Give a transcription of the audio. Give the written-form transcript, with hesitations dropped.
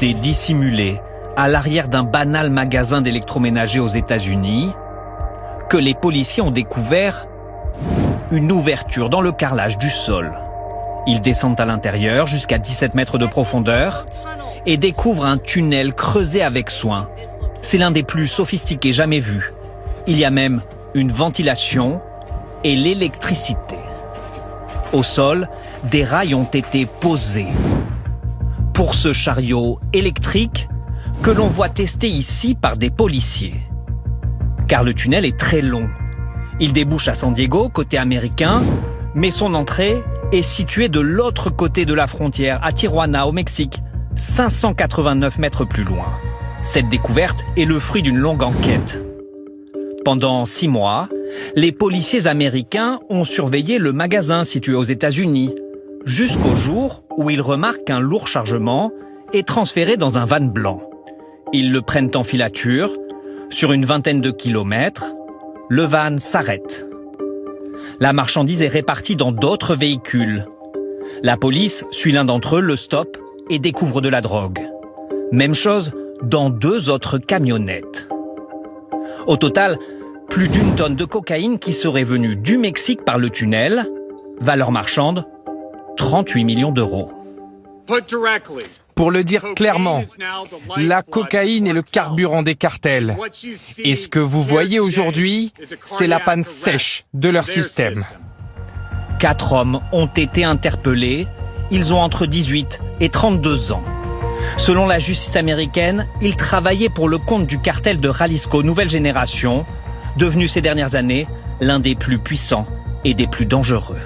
C'est dissimulé à l'arrière d'un banal magasin d'électroménager aux États-Unis que les policiers ont découvert une ouverture dans le carrelage du sol. Ils descendent à l'intérieur jusqu'à 17 mètres de profondeur et découvrent un tunnel creusé avec soin. C'est l'un des plus sophistiqués jamais vus. Il y a même une ventilation et l'électricité. Au sol, des rails ont été posés pour ce chariot électrique que l'on voit testé ici par des policiers. Car le tunnel est très long. Il débouche à San Diego, côté américain, mais son entrée est située de l'autre côté de la frontière, à Tijuana, au Mexique, 589 mètres plus loin. Cette découverte est le fruit d'une longue enquête. Pendant 6 mois, les policiers américains ont surveillé le magasin situé aux États-Unis, jusqu'au jour où ils remarquent qu'un lourd chargement est transféré dans un van blanc. Ils le prennent en filature. Sur une vingtaine de kilomètres, le van s'arrête. La marchandise est répartie dans d'autres véhicules. La police suit l'un d'entre eux, le stoppe et découvre de la drogue. Même chose dans 2 autres camionnettes. Au total, plus d'1 tonne de cocaïne qui serait venue du Mexique par le tunnel, valeur marchande 38 millions d'euros. Pour le dire clairement, la cocaïne est le carburant des cartels. Et ce que vous voyez aujourd'hui, c'est la panne sèche de leur système. 4 hommes ont été interpellés. Ils ont entre 18 et 32 ans. Selon la justice américaine, ils travaillaient pour le compte du cartel de Jalisco Nouvelle Génération, devenu ces dernières années l'un des plus puissants et des plus dangereux.